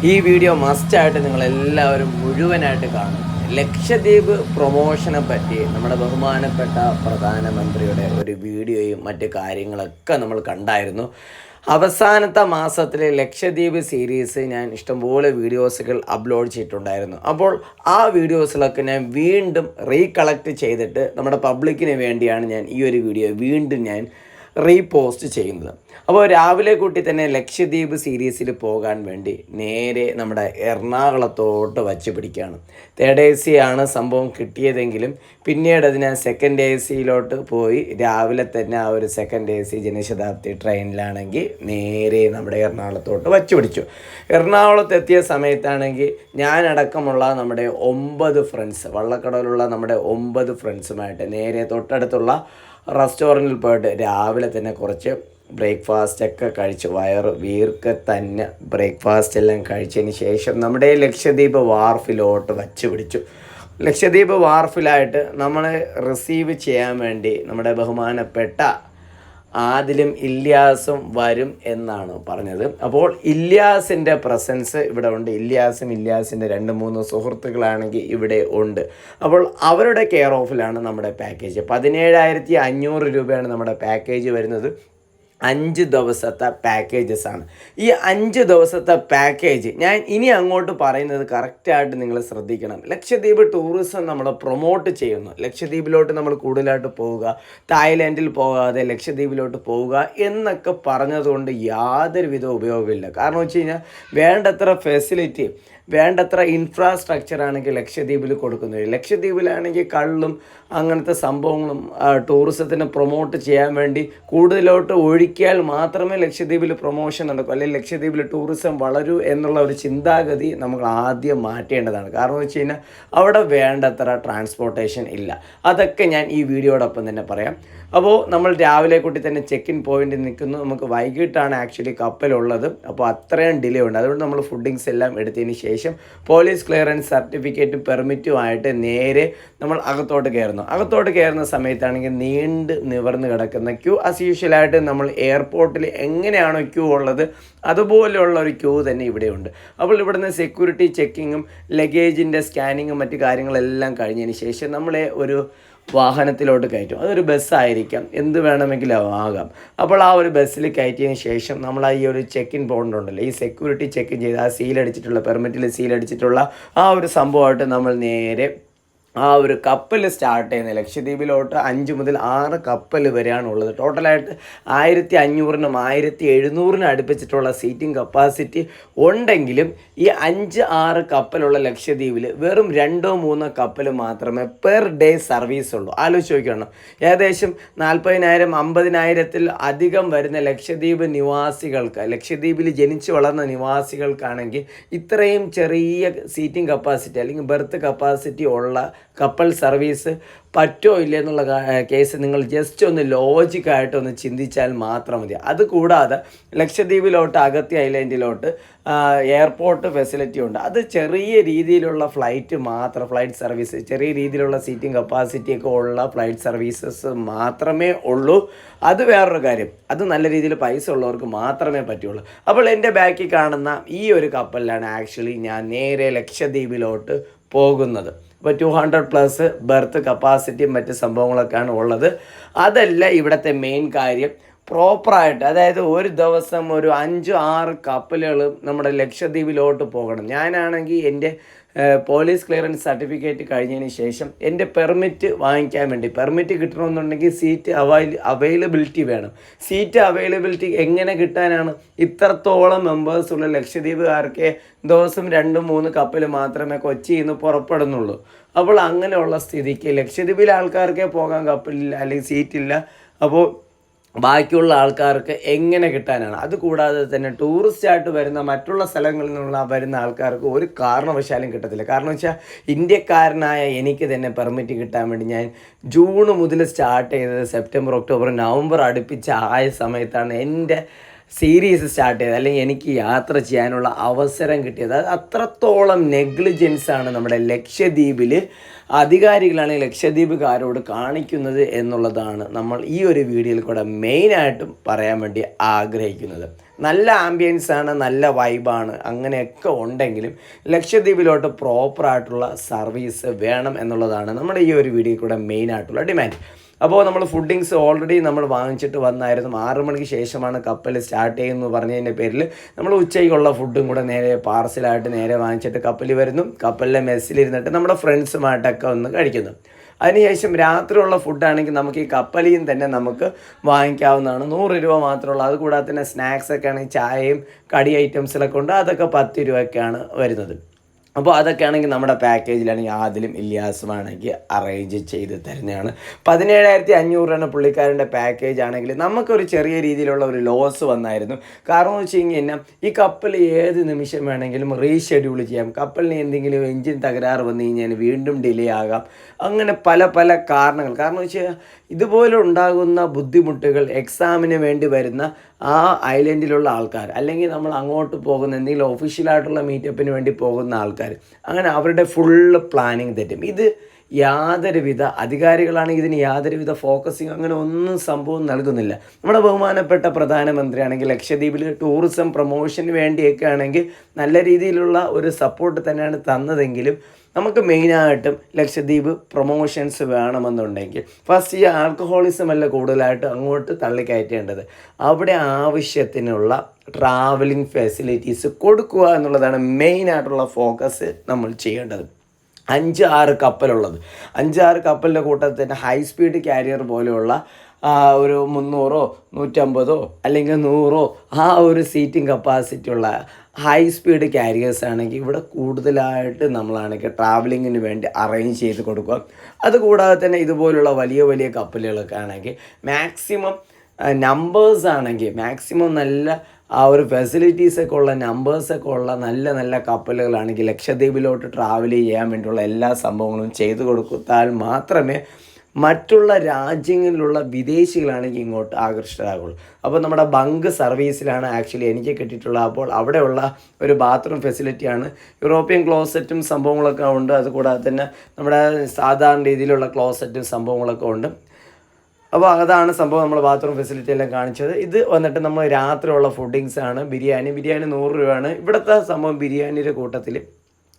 ഈ വീഡിയോ മസ്റ്റായിട്ട് നിങ്ങളെല്ലാവരും മുഴുവനായിട്ട് കാണും. ലക്ഷദ്വീപ് പ്രൊമോഷനെ പറ്റി നമ്മുടെ ബഹുമാനപ്പെട്ട പ്രധാനമന്ത്രിയുടെ ഒരു വീഡിയോയും മറ്റ് കാര്യങ്ങളൊക്കെ നമ്മൾ കണ്ടായിരുന്നു. അവസാനത്തെ മാസത്തിൽ ലക്ഷദ്വീപ് സീരീസ് ഞാൻ ഇഷ്ടംപോലെ വീഡിയോസുകൾ അപ്ലോഡ് ചെയ്തിട്ടുണ്ടായിരുന്നു. അപ്പോൾ ആ വീഡിയോസിലൊക്കെ ഞാൻ വീണ്ടും റീകളക്ട് ചെയ്തിട്ട് നമ്മുടെ പബ്ലിക്കിന് വേണ്ടിയാണ് ഞാൻ ഈ ഒരു വീഡിയോ വീണ്ടും ഞാൻ റീപോസ്റ്റ് ചെയ്യുന്നത്. അപ്പോൾ രാവിലെ കൂട്ടി തന്നെ ലക്ഷദ്വീപ് സീരീസിൽ പോകാൻ വേണ്ടി നേരെ നമ്മുടെ എറണാകുളത്തോട്ട് വച്ച് പിടിക്കുകയാണ്. തേർഡ് AC ആണ് സംഭവം കിട്ടിയതെങ്കിലും പിന്നീട് അതിന് സെക്കൻഡ് ACയിലോട്ട് പോയി രാവിലെ തന്നെ ആ ഒരു സെക്കൻഡ് AC ജനശതാബ്ദി ട്രെയിനിലാണെങ്കിൽ നേരെ നമ്മുടെ എറണാകുളത്തോട്ട് വച്ച് പിടിച്ചു. എറണാകുളത്ത് എത്തിയ സമയത്താണെങ്കിൽ ഞാനടക്കമുള്ള നമ്മുടെ 9 ഫ്രണ്ട്സ്, വള്ളക്കടവിലുള്ള നമ്മുടെ 9 ഫ്രണ്ട്സുമായിട്ട് നേരെ തൊട്ടടുത്തുള്ള റെസ്റ്റോറൻറ്റിൽ പോയിട്ട് രാവിലെ തന്നെ കുറച്ച് ബ്രേക്ക്ഫാസ്റ്റൊക്കെ കഴിച്ച് വയറ് വീർക്കെ തന്നെ ബ്രേക്ക്ഫാസ്റ്റ് എല്ലാം കഴിച്ചതിന് ശേഷം നമ്മുടെ ലക്ഷദ്വീപ് വാർഫിലോട്ട് വച്ച് പിടിച്ചു. ലക്ഷദ്വീപ് വാർഫിലായിട്ട് നമ്മളെ റിസീവ് ചെയ്യാൻ വേണ്ടി നമ്മുടെ ബഹുമാനപ്പെട്ട ആദിലും ഇല്യാസും വരും എന്നാണ് പറഞ്ഞത്. അപ്പോൾ ഇല്യാസിൻ്റെ പ്രസൻസ് ഇവിടെ ഉണ്ട്. ഇല്യാസിൻ്റെ 2-3 സുഹൃത്തുക്കളാണെങ്കിൽ ഇവിടെ ഉണ്ട്. അപ്പോൾ അവരുടെ കെയർ ഓഫിലാണ് നമ്മുടെ പാക്കേജ്. 17,500 രൂപയാണ് നമ്മുടെ പാക്കേജ് വരുന്നത്. 5 ദിവസത്തെ പാക്കേജസ് ആണ്. ഈ 5 ദിവസത്തെ പാക്കേജ് ഞാൻ ഇനി അങ്ങോട്ട് പറയുന്നത് കറക്റ്റായിട്ട് നിങ്ങൾ ശ്രദ്ധിക്കണം. ലക്ഷദ്വീപ് ടൂറിസം നമ്മൾ പ്രൊമോട്ട് ചെയ്യുന്നു. ലക്ഷദ്വീപിലോട്ട് നമ്മൾ കൂടുതലായിട്ട് പോവുക, തായ്ലാൻഡിൽ പോകാതെ ലക്ഷദ്വീപിലോട്ട് പോവുക എന്നൊക്കെ പറഞ്ഞതുകൊണ്ട് യാതൊരുവിധ ഉപയോഗമില്ല. കാരണം വെച്ച് കഴിഞ്ഞാൽ വേണ്ടത്ര ഫെസിലിറ്റി, വേണ്ടത്ര ഇൻഫ്രാസ്ട്രക്ചർ ആണെങ്കിൽ ലക്ഷദ്വീപിൽ കൊടുക്കുന്നത്. ലക്ഷദ്വീപിലാണെങ്കിൽ കള്ളും അങ്ങനത്തെ സംഭവങ്ങളും ടൂറിസത്തിനെ പ്രൊമോട്ട് ചെയ്യാൻ വേണ്ടി കൂടുതലോട്ട് ഒഴിക്കിയാൽ മാത്രമേ ലക്ഷദ്വീപിൽ പ്രൊമോഷൻ നടക്കൂ, അല്ലെങ്കിൽ ലക്ഷദ്വീപിൽ ടൂറിസം വളരൂ എന്നുള്ള ഒരു ചിന്താഗതി നമുക്ക് ആദ്യം മാറ്റേണ്ടതാണ്. കാരണം എന്ന് വെച്ച് കഴിഞ്ഞാൽ അവിടെ വേണ്ടത്ര ട്രാൻസ്പോർട്ടേഷൻ ഇല്ല. അതൊക്കെ ഞാൻ ഈ വീഡിയോടൊപ്പം തന്നെ പറയാം. അപ്പോൾ നമ്മൾ രാവിലെ കൂട്ടി തന്നെ ചെക്ക് ഇൻ പോയിന്റിൽ നിൽക്കുന്നു. നമുക്ക് വൈകിട്ടാണ് ആക്ച്വലി കപ്പലുള്ളത്. അപ്പോൾ അത്രയും ഡിലേ ഉണ്ട്. അതുകൊണ്ട് നമ്മൾ ഫുഡിങ്സ് എല്ലാം എടുത്തതിന് ശേഷം പോലീസ് ക്ലിയറൻസ് സർട്ടിഫിക്കറ്റും പെർമിറ്റുമായിട്ട് നേരെ നമ്മൾ അകത്തോട്ട് കയറുന്ന സമയത്താണെങ്കിൽ നീണ്ട് നിവർന്ന് കിടക്കുന്ന ക്യൂ. ആസ് യൂഷ്വലായിട്ട് നമ്മൾ എയർപോർട്ടിൽ എങ്ങനെയാണോ ക്യൂ ഉള്ളത് അതുപോലെയുള്ള ഒരു ക്യൂ തന്നെ ഇവിടെയുണ്ട്. അപ്പോൾ ഇവിടുന്ന് സെക്യൂരിറ്റി ചെക്കിങ്ങും ലഗേജിൻ്റെ സ്കാനിങ്ങും മറ്റു കാര്യങ്ങളെല്ലാം കഴിഞ്ഞതിന് ശേഷം നമ്മളെ ഒരു വാഹനത്തിലോട്ട് കയറ്റും. അതൊരു ബസ്സായിരിക്കാം, എന്ത് വേണമെങ്കിലും ആകാം. അപ്പോൾ ആ ഒരു ബസ്സിൽ കയറ്റിയതിന് ശേഷം നമ്മൾ ഈ ഒരു ചെക്ക് ഇൻ പോയിൻ്റ് ഉണ്ടല്ലോ, ഈ സെക്യൂരിറ്റി ചെക്ക് ചെയ്ത് ആ സീലടിച്ചിട്ടുള്ള പെർമിറ്റിൽ സീലടിച്ചിട്ടുള്ള ആ ഒരു സംഭവമായിട്ട് നമ്മൾ നേരെ ആ ഒരു കപ്പൽ സ്റ്റാർട്ട് ചെയ്യുന്നത്. ലക്ഷദ്വീപിലോട്ട് 5 മുതൽ 6 കപ്പൽ വരെയാണ് ഉള്ളത്. ടോട്ടലായിട്ട് 1500-നും 1700-നും അടുപ്പിച്ചിട്ടുള്ള സീറ്റിംഗ് കപ്പാസിറ്റി ഉണ്ടെങ്കിലും ഈ 5-6 കപ്പലുള്ള ലക്ഷദ്വീപിൽ വെറും 2-3 കപ്പൽ മാത്രമേ പെർ ഡേ സർവീസ് ഉള്ളൂ. ആലോചിച്ച് നോക്കണം. ഏകദേശം 40,000-50,000-ൽ അധികം വരുന്ന ലക്ഷദ്വീപ് നിവാസികൾക്ക്, ലക്ഷദ്വീപിൽ ജനിച്ചു വളർന്ന നിവാസികൾക്കാണെങ്കിൽ ഇത്രയും ചെറിയ സീറ്റിംഗ് കപ്പാസിറ്റി അല്ലെങ്കിൽ ബെർത്ത് കപ്പാസിറ്റി ഉള്ള കപ്പൽ സർവീസ് പറ്റോ ഇല്ല എന്നുള്ള കേസ് നിങ്ങൾ ജസ്റ്റ് ഒന്ന് ലോജിക്കായിട്ടൊന്ന് ചിന്തിച്ചാൽ മാത്രം മതി. അതുകൂടാതെ ലക്ഷദ്വീപിലോട്ട് അഗത്തി ഐലൻഡിലോട്ട് എയർപോർട്ട് ഫെസിലിറ്റി ഉണ്ട്. അത് ചെറിയ രീതിയിലുള്ള ഫ്ലൈറ്റ് സർവീസ്, ചെറിയ രീതിയിലുള്ള സീറ്റിംഗ് കപ്പാസിറ്റിയൊക്കെ ഉള്ള ഫ്ലൈറ്റ് സർവീസസ് മാത്രമേ ഉള്ളൂ. അത് വേറൊരു കാര്യം. അത് നല്ല രീതിയിൽ പൈസ ഉള്ളവർക്ക് മാത്രമേ പറ്റുള്ളൂ. അപ്പോൾ എൻ്റെ ബാക്കിൽ കാണുന്ന ഈ ഒരു കപ്പലിലാണ് ആക്ച്വലി ഞാൻ നേരെ ലക്ഷദ്വീപിലോട്ട് പോകുന്നത്. ഇപ്പോൾ 200+ ബെർത്ത് കപ്പാസിറ്റിയും മറ്റ് സംഭവങ്ങളൊക്കെയാണ് ഉള്ളത്. അതല്ല ഇവിടുത്തെ മെയിൻ കാര്യം. പ്രോപ്പറായിട്ട്, അതായത് ഒരു ദിവസം ഒരു 5-6 കപ്പലുകൾ നമ്മുടെ ലക്ഷദ്വീപിലോട്ട് പോകണം. ഞാനാണെങ്കിൽ എൻ്റെ പോലീസ് ക്ലിയറൻസ് സർട്ടിഫിക്കറ്റ് കഴിഞ്ഞതിന് ശേഷം എൻ്റെ പെർമിറ്റ് വാങ്ങിക്കാൻ വേണ്ടി, പെർമിറ്റ് കിട്ടണമെന്നുണ്ടെങ്കിൽ സീറ്റ് അവൈലബിലിറ്റി വേണം. സീറ്റ് അവൈലബിലിറ്റി എങ്ങനെ കിട്ടാനാണ്? ഇത്രത്തോളം മെമ്പേഴ്സുള്ള ലക്ഷദ്വീപുകാർക്ക് ദിവസം 2-3 കപ്പൽ മാത്രമേ കൊച്ചിയിൽ നിന്ന് പുറപ്പെടുന്നുള്ളൂ. അപ്പോൾ അങ്ങനെയുള്ള സ്ഥിതിക്ക് ലക്ഷദ്വീപിലെ ആൾക്കാർക്കേ പോകാൻ കപ്പലില്ല, അല്ലെങ്കിൽ സീറ്റില്ല. അപ്പോൾ ബാക്കിയുള്ള ആൾക്കാർക്ക് എങ്ങനെ കിട്ടാനാണ്? അതുകൂടാതെ തന്നെ ടൂറിസ്റ്റായിട്ട് വരുന്ന മറ്റുള്ള സ്ഥലങ്ങളിൽ നിന്നുള്ള വരുന്ന ആൾക്കാർക്ക് ഒരു കാരണവശാലും കിട്ടത്തില്ല. കാരണം വെച്ചാൽ ഇന്ത്യക്കാരനായ എനിക്ക് തന്നെ പെർമിറ്റ് കിട്ടാൻ വേണ്ടി ഞാൻ ജൂൺ മുതൽ സ്റ്റാർട്ട് ചെയ്തത് സെപ്റ്റംബർ, ഒക്ടോബർ, നവംബർ അടുപ്പിച്ച് ആയ സമയത്താണ് എൻ്റെ സീരീസ് സ്റ്റാർട്ട് ചെയ്തത്, അല്ലെങ്കിൽ എനിക്ക് യാത്ര ചെയ്യാനുള്ള അവസരം കിട്ടിയത്. അത് അത്രത്തോളം നെഗ്ലിജൻസാണ് നമ്മുടെ ലക്ഷദ്വീപിൽ അധികാരികളാണെങ്കിൽ ലക്ഷദ്വീപുകാരോട് കാണിക്കുന്നത് എന്നുള്ളതാണ് നമ്മൾ ഈ ഒരു വീഡിയോയിൽ കൂടെ മെയിനായിട്ടും പറയാൻ വേണ്ടി ആഗ്രഹിക്കുന്നത്. നല്ല ആംബിയൻസ് ആണ്, നല്ല വൈബാണ്, അങ്ങനെയൊക്കെ ഉണ്ടെങ്കിലും ലക്ഷദ്വീപിലോട്ട് പ്രോപ്പറായിട്ടുള്ള സർവീസ് വേണം എന്നുള്ളതാണ് നമ്മുടെ ഈ ഒരു വീഡിയോ കൂടെ മെയിനായിട്ടുള്ള ഡിമാൻഡ്. അപ്പോൾ നമ്മൾ ഫുഡിങ്സ് ഓൾറെഡി നമ്മൾ വാങ്ങിച്ചിട്ട് വന്നായിരുന്നു. 6 മണിക്ക് ശേഷമാണ് കപ്പൽ സ്റ്റാർട്ട് ചെയ്യുമെന്ന് പറഞ്ഞതിൻ്റെ പേരിൽ നമ്മൾ ഉച്ചയ്ക്കുള്ള ഫുഡും കൂടെ നേരെ പാർസലായിട്ട് നേരെ വാങ്ങിച്ചിട്ട് കപ്പലിൽ വരുന്നു. കപ്പലിലെ മെസ്സിലിരുന്നിട്ട് നമ്മുടെ ഫ്രണ്ട്സുമായിട്ടൊക്കെ ഒന്ന് കഴിക്കുന്നു. അതിനുശേഷം രാത്രിയുള്ള ഫുഡാണെങ്കിൽ നമുക്ക് ഈ കപ്പലിൽ തന്നെ നമുക്ക് വാങ്ങിക്കാവുന്നതാണ്. 100 രൂപ മാത്രമുള്ള. അതുകൂടാതെ തന്നെ സ്നാക്സൊക്കെ ആണെങ്കിൽ ചായയും കടി ഐറ്റംസിലൊക്കെ ഉണ്ട്, അതൊക്കെ 10 രൂപയ്ക്കാണ് വരുന്നത്. അപ്പോൾ അതൊക്കെ ആണെങ്കിൽ നമ്മുടെ പാക്കേജിലാണെങ്കിൽ ആദിലും ഇല്യാസുമാണെങ്കിൽ അറേഞ്ച് ചെയ്ത് തരുന്നതാണ്. 17,500 പുള്ളിക്കാരൻ്റെ പാക്കേജ് ആണെങ്കിൽ നമുക്കൊരു ചെറിയ രീതിയിലുള്ള ഒരു ലോസ് വന്നായിരുന്നു. കാരണം എന്ന് വെച്ച് കഴിഞ്ഞാൽ ഈ കപ്പൽ ഏത് നിമിഷം വേണമെങ്കിലും റീഷെഡ്യൂൾ ചെയ്യാം. കപ്പലിന് എന്തെങ്കിലും എൻജിൻ തകരാറ് വന്നു കഴിഞ്ഞാൽ വീണ്ടും ഡിലേ ആകാം. അങ്ങനെ പല പല കാരണങ്ങൾ. കാരണം എന്ന് വെച്ചാൽ ഇതുപോലെ ഉണ്ടാകുന്ന ബുദ്ധിമുട്ടുകൾ എക്സാമിന് വേണ്ടി വരുന്ന ആ ഐലൻഡിലുള്ള ആൾക്കാർ, അല്ലെങ്കിൽ നമ്മൾ അങ്ങോട്ട് പോകുന്ന എന്തെങ്കിലും ഒഫീഷ്യലായിട്ടുള്ള മീറ്റപ്പിന് വേണ്ടി പോകുന്ന ആൾക്കാർ, അങ്ങനെ അവരുടെ ഫുള്ള് പ്ലാനിങ് തെറ്റും. ഇത് യാതൊരുവിധ അധികാരികളാണെങ്കിൽ ഇതിന് യാതൊരുവിധ ഫോക്കസിങ് അങ്ങനെ ഒന്നും സംഭവം നൽകുന്നില്ല. നമ്മുടെ ബഹുമാനപ്പെട്ട പ്രധാനമന്ത്രിയാണെങ്കിൽ ലക്ഷദ്വീപിൽ ടൂറിസം പ്രൊമോഷന് വേണ്ടിയൊക്കെ ആണെങ്കിൽ നല്ല രീതിയിലുള്ള ഒരു സപ്പോർട്ട് തന്നെയാണ് തന്നതെങ്കിലും നമുക്ക് മെയിനായിട്ടും ലക്ഷദ്വീപ് പ്രൊമോഷൻസ് വേണമെന്നുണ്ടെങ്കിൽ ഫസ്റ്റ് ഈ ആൽക്കഹോളിസം അല്ല കൂടുതലായിട്ട് അങ്ങോട്ട് തള്ളിക്കയറ്റേണ്ടത്. അവിടെ ആവശ്യത്തിനുള്ള ട്രാവലിംഗ് ഫെസിലിറ്റീസ് കൊടുക്കുക എന്നുള്ളതാണ് മെയിനായിട്ടുള്ള ഫോക്കസ് നമ്മൾ ചെയ്യേണ്ടത്. 5-6 കപ്പലുള്ളത്, 5-6 കപ്പലിൻ്റെ കൂട്ടത്തിൽ തന്നെ ഹൈ സ്പീഡ് ക്യാരിയർ പോലെയുള്ള ഒരു 300 150 അല്ലെങ്കിൽ 100 ആ ഒരു സീറ്റിംഗ് കപ്പാസിറ്റി ഉള്ള ഹൈ സ്പീഡ് ക്യാരിയേഴ്സ് ആണെങ്കിൽ ഇവിടെ കൂടുതലായിട്ട് നമ്മളാണെങ്കിൽ ട്രാവലിങ്ങിന് വേണ്ടി അറേഞ്ച് ചെയ്ത് കൊടുക്കുക. അതുകൂടാതെ തന്നെ ഇതുപോലുള്ള വലിയ വലിയ കപ്പലുകളൊക്കെ ആണെങ്കിൽ മാക്സിമം നമ്പേഴ്സ് ആണെങ്കിൽ മാക്സിമം നല്ല ആ ഒരു ഫെസിലിറ്റീസൊക്കെ ഉള്ള നമ്പേഴ്സൊക്കെ ഉള്ള നല്ല നല്ല കപ്പലുകളാണെങ്കിൽ ലക്ഷദ്വീപിലോട്ട് ട്രാവൽ ചെയ്യാൻ വേണ്ടിയുള്ള എല്ലാ സംഭവങ്ങളും ചെയ്തു കൊടുത്താൽ മാത്രമേ മറ്റുള്ള രാജ്യങ്ങളിലുള്ള വിദേശികളാണെങ്കിൽ ഇങ്ങോട്ട് ആകർഷകരാകുള്ളൂ. അപ്പോൾ നമ്മുടെ ബങ്ക് സർവീസിലാണ് ആക്ച്വലി എനിക്ക് കിട്ടിയിട്ടുള്ളത്. അപ്പോൾ അവിടെയുള്ള ഒരു ബാത്റൂം ഫെസിലിറ്റിയാണ്. യൂറോപ്യൻ ക്ലോസറ്റും സംഭവങ്ങളൊക്കെ ഉണ്ട്. അതുകൂടാതെ തന്നെ നമ്മുടെ സാധാരണ രീതിയിലുള്ള ക്ലോസറ്റും സംഭവങ്ങളൊക്കെ ഉണ്ട്. അപ്പോൾ അതാണ് സംഭവം. നമ്മൾ ബാത്റൂം ഫെസിലിറ്റി എല്ലാം കാണിച്ചത്. ഇത് വന്നിട്ട് നമ്മൾ രാത്രിയുള്ള ഫുഡിങ്സ് ആണ്. ബിരിയാണി 100 രൂപയാണ്. ഇവിടുത്തെ സംഭവം ബിരിയാണിയുടെ കൂട്ടത്തിൽ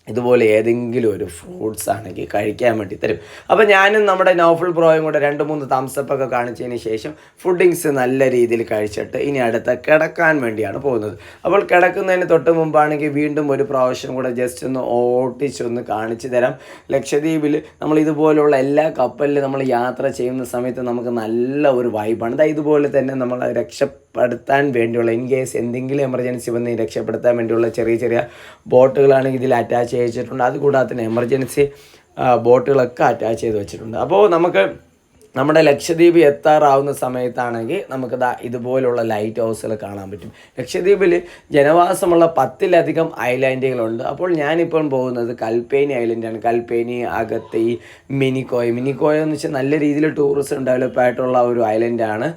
ഇതുപോലെ ഏതെങ്കിലും ഒരു ഫ്രൂട്ട്സ് ആണെങ്കിൽ കഴിക്കാൻ വേണ്ടി തരും. അപ്പോൾ ഞാനും നമ്മുടെ നൗഫൽ ബ്രോയും കൂടെ 2-3 തംസപ്പൊക്കെ കാണിച്ചതിന് ശേഷം ഫുഡിങ്സ് നല്ല രീതിയിൽ കഴിച്ചിട്ട് ഇനി അടുത്ത കിടക്കാൻ വേണ്ടിയാണ് പോകുന്നത്. അപ്പോൾ കിടക്കുന്നതിന് തൊട്ട് മുമ്പാണെങ്കിൽ വീണ്ടും ഒരു പ്രാവശ്യം കൂടെ ജസ്റ്റ് ഒന്ന് ഓട്ടിച്ചൊന്ന് കാണിച്ചു തരാം. ലക്ഷദ്വീപിൽ നമ്മൾ ഇതുപോലുള്ള എല്ലാ കപ്പലിലും നമ്മൾ യാത്ര ചെയ്യുന്ന സമയത്ത് നമുക്ക് നല്ല ഒരു വൈബാണ്. അതായത് ഇതുപോലെ തന്നെ നമ്മൾ രക്ഷപ്പെടുത്താൻ വേണ്ടിയുള്ള ഇൻ കേസ് എന്തെങ്കിലും എമർജൻസി വന്ന് രക്ഷപ്പെടുത്താൻ വേണ്ടിയുള്ള ചെറിയ ചെറിയ ബോട്ടുകളാണെങ്കിൽ ഇതിൽ അറ്റാച്ച് ചെയ്തിട്ടുണ്ട്. അതുകൂടാതെ തന്നെ എമർജൻസി ബോട്ടുകളൊക്കെ അറ്റാച്ച് ചെയ്ത് വെച്ചിട്ടുണ്ട്. അപ്പോൾ നമുക്ക് നമ്മുടെ ലക്ഷദ്വീപ് എത്താറാവുന്ന സമയത്താണെങ്കിൽ നമുക്ക് ഇതുപോലുള്ള ലൈറ്റ് ഹൗസുകൾ കാണാൻ പറ്റും. ലക്ഷദ്വീപിൽ ജനവാസമുള്ള 10-ലധികം ഐലൻഡുകളുണ്ട്. അപ്പോൾ ഞാനിപ്പോൾ പോകുന്നത് കൽപ്പേനി ഐലൻഡാണ്. കൽപ്പേനി, അഗത്തി, മിനിക്കോയ് എന്ന് വെച്ചാൽ നല്ല രീതിയിൽ ടൂറിസം ഡെവലപ്പായിട്ടുള്ള ഒരു ഐലൻഡാണ്.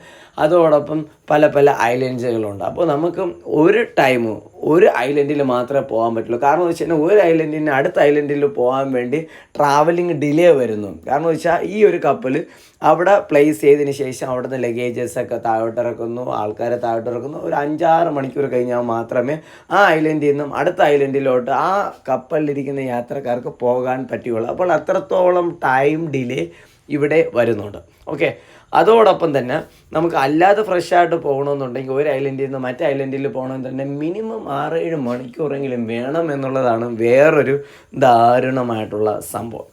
അതോടൊപ്പം പല പല ഐലൻഡുകളുണ്ട്. അപ്പോൾ നമുക്ക് ഒരു ഐലൻഡിൽ മാത്രമേ പോകാൻ പറ്റുള്ളൂ. കാരണം എന്ന് വെച്ച് കഴിഞ്ഞാൽ ഒരു ഐലൻഡിന് അടുത്ത ഐലൻഡിൽ പോകാൻ വേണ്ടി ട്രാവലിംഗ് ഡിലേ വരുന്നു. കാരണം എന്ന് വെച്ചാൽ ഈ ഒരു കപ്പൽ അവിടെ പ്ലേസ് ചെയ്തതിന് ശേഷം അവിടുന്ന് ലഗേജസൊക്കെ താഴോട്ടിറക്കുന്നു, ആൾക്കാരെ താഴോട്ടിറക്കുന്നു. ഒരു 5-6 മണിക്കൂർ കഴിഞ്ഞാൽ മാത്രമേ ആ ഐലൻഡിൽ നിന്നും അടുത്ത ഐലൻഡിലോട്ട് ആ കപ്പലിലിരിക്കുന്ന യാത്രക്കാർക്ക് പോകാൻ പറ്റുകയുള്ളൂ. അപ്പോൾ അത്രത്തോളം ടൈം ഡിലേ ഇവിടെ വരുന്നുണ്ട്. ഓക്കെ, അതോടൊപ്പം തന്നെ നമുക്ക് അല്ലാതെ ഫ്രഷായിട്ട് പോകണമെന്നുണ്ടെങ്കിൽ ഒരു ഐലൻഡിൽ നിന്ന് മറ്റേ ഐലൻഡിൽ പോകണമെന്ന് തന്നെ മിനിമം 6-7 മണിക്കൂറെങ്കിലും വേണം എന്നുള്ളതാണ് വേറൊരു ദാരുണമായിട്ടുള്ള സംഭവം.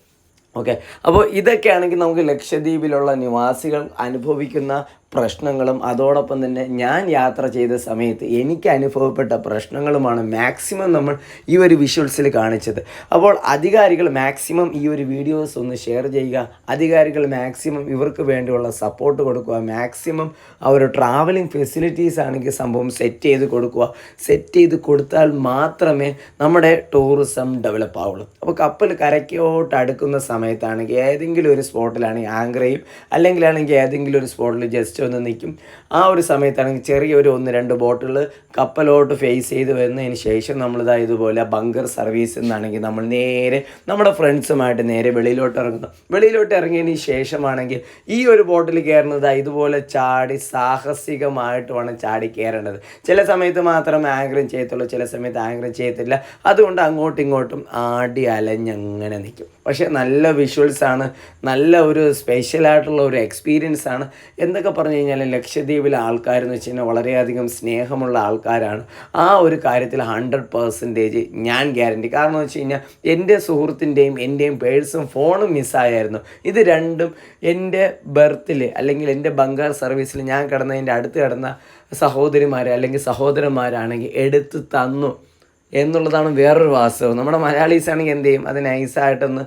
ഓക്കെ, അപ്പോൾ ഇതൊക്കെയാണെങ്കിൽ നമുക്ക് ലക്ഷദ്വീപിലുള്ള നിവാസികൾ അനുഭവിക്കുന്ന പ്രശ്നങ്ങളും അതോടൊപ്പം തന്നെ ഞാൻ യാത്ര ചെയ്ത സമയത്ത് എനിക്ക് അനുഭവപ്പെട്ട പ്രശ്നങ്ങളുമാണ് മാക്സിമം നമ്മൾ ഈ ഒരു വിഷ്വൽസിൽ കാണിച്ചത്. അപ്പോൾ അധികാരികൾ മാക്സിമം ഈ ഒരു വീഡിയോസ് ഒന്ന് ഷെയർ ചെയ്യുക. അധികാരികൾ മാക്സിമം ഇവർക്ക് വേണ്ടിയുള്ള സപ്പോർട്ട് കൊടുക്കുക. മാക്സിമം അവർ ട്രാവലിംഗ് ഫെസിലിറ്റീസ് ആണെങ്കിൽ സംഭവം സെറ്റ് ചെയ്ത് കൊടുക്കുക. സെറ്റ് ചെയ്ത് കൊടുത്താൽ മാത്രമേ നമ്മുടെ ടൂറിസം ഡെവലപ്പ് ആവുള്ളൂ. അപ്പോൾ കപ്പൽ കരയ്ക്കോട്ട് അടുക്കുന്ന സമയത്താണെങ്കിൽ ഏതെങ്കിലും ഒരു സ്പോട്ടിലാണെങ്കിൽ ആങ്കറയും, അല്ലെങ്കിലാണെങ്കിൽ ഏതെങ്കിലും ഒരു സ്പോട്ടിൽ ജസ്റ്റ് ജസ്റ്റ് ഒന്ന് നിൽക്കും. ആ ഒരു സമയത്താണെങ്കിൽ ചെറിയൊരു 1-2 ബോട്ടുകൾ കപ്പലോട്ട് ഫേസ് ചെയ്ത് വന്നതിന് ശേഷം നമ്മളിതാ ഇതുപോലെ ബങ്കർ സർവീസ് എന്നാണെങ്കിൽ നമ്മൾ നേരെ നമ്മുടെ ഫ്രണ്ട്സുമായിട്ട് നേരെ വെളിയിലോട്ട് ഇറങ്ങിയതിന് ശേഷമാണെങ്കിൽ ഈ ഒരു ബോട്ടിൽ കയറുന്നത് ഇതുപോലെ ചാടി സാഹസികമായിട്ട് വേണം ചാടി കയറേണ്ടത്. ചില സമയത്ത് മാത്രം ആങ്കറിങ് ചെയ്യത്തുള്ളൂ, ചില സമയത്ത് ആങ്കറിങ് ചെയ്യത്തില്ല. അതുകൊണ്ട് അങ്ങോട്ടും ഇങ്ങോട്ടും ആടി അലഞ്ഞങ്ങനെ നിൽക്കും. പക്ഷേ നല്ല വിഷ്വൽസാണ്, നല്ല ഒരു സ്പെഷ്യലായിട്ടുള്ള ഒരു എക്സ്പീരിയൻസ് ആണ്. എന്തൊക്കെ പറഞ്ഞു കഴിഞ്ഞാൽ ലക്ഷദ്വീപിലെ ആൾക്കാരെന്ന് വെച്ച് കഴിഞ്ഞാൽ വളരെയധികം സ്നേഹമുള്ള ആൾക്കാരാണ്. ആ ഒരു കാര്യത്തിൽ 100% ഞാൻ ഗ്യാരണ്ടി. കാരണം എന്ന് വെച്ച് കഴിഞ്ഞാൽ എൻ്റെ സുഹൃത്തിൻ്റെയും എൻ്റെയും പേഴ്സും ഫോണും മിസ്സായായിരുന്നു. ഇത് രണ്ടും എൻ്റെ ബർത്തിൽ അല്ലെങ്കിൽ എൻ്റെ ബംഗാർ സർവീസിൽ ഞാൻ കിടന്നതിൻ്റെ അടുത്ത് കിടന്ന സഹോദരിമാർ അല്ലെങ്കിൽ സഹോദരന്മാരാണെങ്കിൽ എടുത്ത് തന്നു എന്നുള്ളതാണ് വേറൊരു വാസ്തവം. നമ്മുടെ മലയാളീസ് ആണെങ്കിൽ എന്ത് ചെയ്യും, അത് നൈസായിട്ടൊന്ന്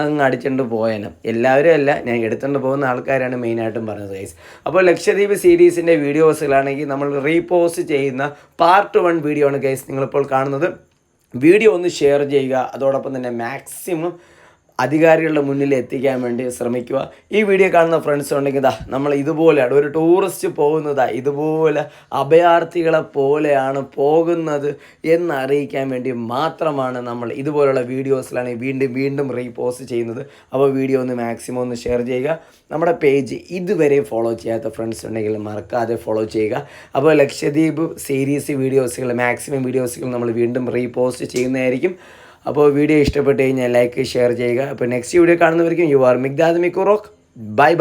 അങ്ങ് അടിച്ചുകൊണ്ട് പോയേനും. എല്ലാവരും അല്ല, ഞാൻ എടുത്തുകൊണ്ട് പോകുന്ന ആൾക്കാരാണ് മെയിനായിട്ടും പറഞ്ഞത് ഗൈസ്. അപ്പോൾ ലക്ഷദ്വീപ് സീരീസിൻ്റെ വീഡിയോസിലാണെങ്കിൽ നമ്മൾ റീപോസ്റ്റ് ചെയ്യുന്ന പാർട്ട് 1 വീഡിയോ ആണ് ഗൈസ് നിങ്ങളിപ്പോൾ കാണുന്നത്. വീഡിയോ ഒന്ന് ഷെയർ ചെയ്യുക, അതോടൊപ്പം തന്നെ മാക്സിമം അധികാരികളുടെ മുന്നിൽ എത്തിക്കാൻ വേണ്ടി ശ്രമിക്കുക. ഈ വീഡിയോ കാണുന്ന ഫ്രണ്ട്സ് ഉണ്ടെങ്കിൽ നമ്മൾ ഇതുപോലെയാണ് ഒരു ടൂറിസ്റ്റ് പോകുന്നത്, ഇതുപോലെ അഭയാർത്ഥികളെ പോലെയാണ് പോകുന്നത് എന്നറിയിക്കാൻ വേണ്ടി മാത്രമാണ് നമ്മൾ ഇതുപോലുള്ള വീഡിയോസിലാണ് വീണ്ടും റീപോസ്റ്റ് ചെയ്യുന്നത്. അപ്പോൾ വീഡിയോ ഒന്ന് മാക്സിമം ഒന്ന് ഷെയർ ചെയ്യുക. നമ്മുടെ പേജ് ഇതുവരെ ഫോളോ ചെയ്യാത്ത ഫ്രണ്ട്സ് ഉണ്ടെങ്കിൽ മറക്കാതെ ഫോളോ ചെയ്യുക. അപ്പോൾ ലക്ഷദ്വീപ് സീരീസ് വീഡിയോസുകൾ മാക്സിമം വീഡിയോസുകൾ നമ്മൾ വീണ്ടും റീപോസ്റ്റ് ചെയ്യുന്നതായിരിക്കും. അപ്പോൾ വീഡിയോ ഇഷ്ടപ്പെട്ട് കഴിഞ്ഞാൽ ലൈക്ക് ഷെയർ ചെയ്യുക. അപ്പോൾ നെക്സ്റ്റ് വീഡിയോ കാണുന്നവർക്കും യു ആർ മിഗ്ദാദ് മിക്കുറോക്ക്. ബൈ.